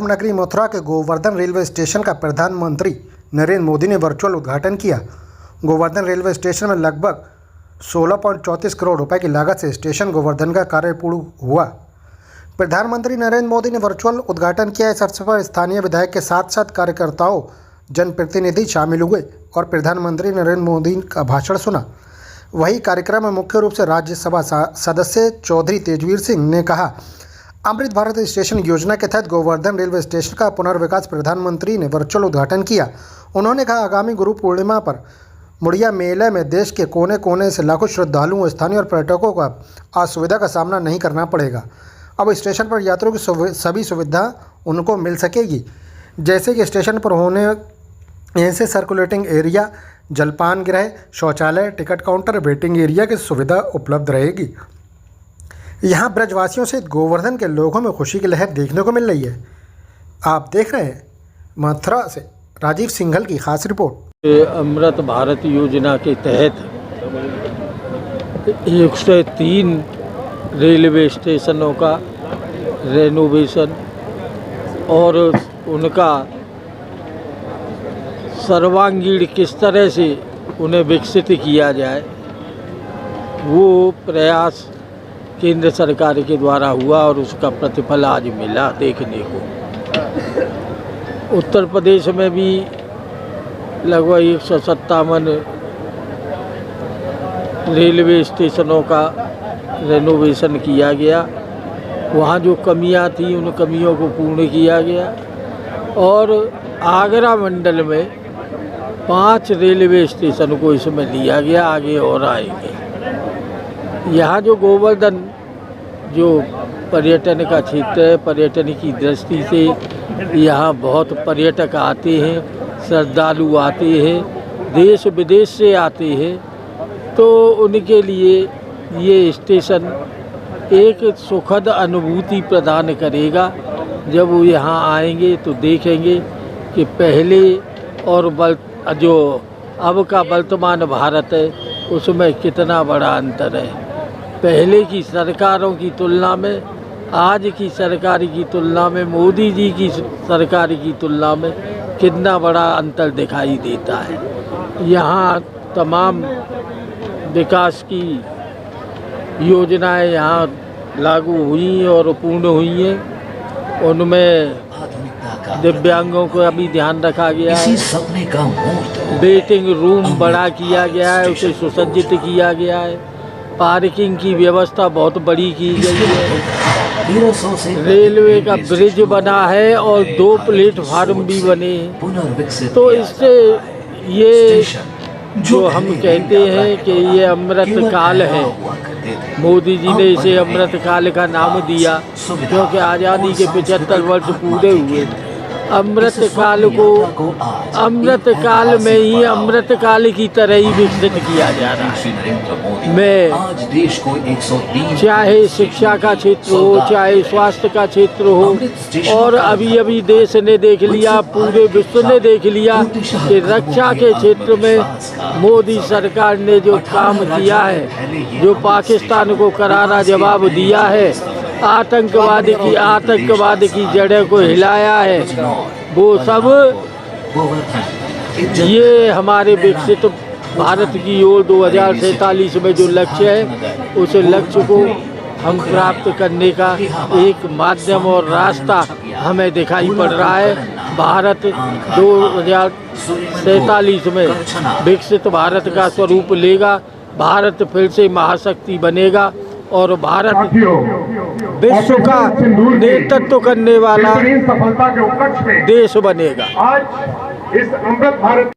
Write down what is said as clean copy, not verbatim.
राम नगरी मथुरा के Govardhan railway station का प्रधानमंत्री नरेंद्र मोदी ने वर्चुअल उद्घाटन किया। गोवर्धन रेलवे स्टेशन में लगभग 16.34 करोड़ रुपए की लागत से स्टेशन गोवर्धन का कार्य पूर्ण हुआ। प्रधानमंत्री नरेंद्र मोदी ने वर्चुअल उद्घाटन किया। इस अवसर पर स्थानीय विधायक के साथ साथ कार्यकर्ताओं, जनप्रतिनिधि शामिल हुए और प्रधानमंत्री नरेंद्र मोदी का भाषण सुना। वही कार्यक्रम में मुख्य रूप से राज्यसभा सदस्य चौधरी तेजवीर सिंह ने कहा, अमृत भारत स्टेशन योजना के तहत गोवर्धन रेलवे स्टेशन का पुनर्विकास प्रधानमंत्री ने वर्चुअल उद्घाटन किया। उन्होंने कहा, आगामी गुरु पूर्णिमा पर मुड़िया मेले में देश के कोने कोने से लाखों श्रद्धालुओं, स्थानीय और पर्यटकों को असुविधा का सामना नहीं करना पड़ेगा। अब स्टेशन पर यात्रियों की सभी सुविधा उनको मिल सकेगी, जैसे कि स्टेशन पर होने ऐसे सर्कुलेटिंग एरिया, जलपान गृह, शौचालय, टिकट काउंटर, वेटिंग एरिया की सुविधा उपलब्ध रहेगी। यहाँ ब्रजवासियों सहित गोवर्धन के लोगों में खुशी की लहर देखने को मिल रही है। आप देख रहे हैं मथुरा से राजीव सिंघल की खास रिपोर्ट। अमृत भारत योजना के तहत 103 रेलवे स्टेशनों का रेनोवेशन और उनका सर्वांगीण किस तरह से उन्हें विकसित किया जाए, वो प्रयास केंद्र सरकार के द्वारा हुआ और उसका प्रतिफल आज मिला देखने को। उत्तर प्रदेश में भी लगभग 157 रेलवे स्टेशनों का रेनोवेशन किया गया। वहाँ जो कमियां थी उन कमियों को पूर्ण किया गया और आगरा मंडल में 5 रेलवे स्टेशन को इसमें लिया गया। आगे और आएंगे। यहाँ जो गोवर्धन जो पर्यटन का क्षेत्र है, पर्यटन की दृष्टि से यहाँ बहुत पर्यटक आते हैं, श्रद्धालु आते हैं, देश विदेश से आते हैं। तो उनके लिए ये स्टेशन एक सुखद अनुभूति प्रदान करेगा। जब वो यहाँ आएंगे तो देखेंगे कि पहले और जो अब का वर्तमान भारत है उसमें कितना बड़ा अंतर है। पहले की सरकारों की तुलना में, आज की सरकार की तुलना में, मोदी जी की सरकार की तुलना में कितना बड़ा अंतर दिखाई देता है। यहाँ तमाम विकास की योजनाएं यहाँ लागू हुई और पूर्ण हुई हैं। उनमें दिव्यांगों को अभी ध्यान रखा गया है। वेटिंग रूम बड़ा किया गया है, उसे सुसज्जित किया गया है। पार्किंग की व्यवस्था बहुत बड़ी की गई है। रेलवे का ब्रिज बना है और 2 प्लेटफार्म भी बने हैं। तो इससे ये जो हम कहते हैं कि ये अमृत काल है, मोदी जी ने इसे अमृत काल का नाम दिया क्योंकि आज़ादी के 75 वर्ष पूरे हुए। अमृत काल को अमृत काल में ही अमृत काल की तरह ही विकसित किया जा रहा है। मैं चाहे शिक्षा का क्षेत्र हो, चाहे स्वास्थ्य का क्षेत्र हो, और अभी अभी देश ने देख लिया, पूरे विश्व ने देख लिया कि रक्षा के क्षेत्र में मोदी सरकार ने जो काम किया है, जो पाकिस्तान को करारा जवाब दिया है, आतंकवाद की जड़ें को हिलाया है, वो सब ये हमारे विकसित भारत की ओर 2047 में जो लक्ष्य है, उस लक्ष्य को हम प्राप्त करने का एक माध्यम और रास्ता हमें दिखाई पड़ रहा है। भारत 2047 में विकसित भारत का स्वरूप लेगा। भारत फिर से महाशक्ति बनेगा और भारत विश्व का नेतृत्व करने वाला देश बनेगा। आज इस अमृत भारत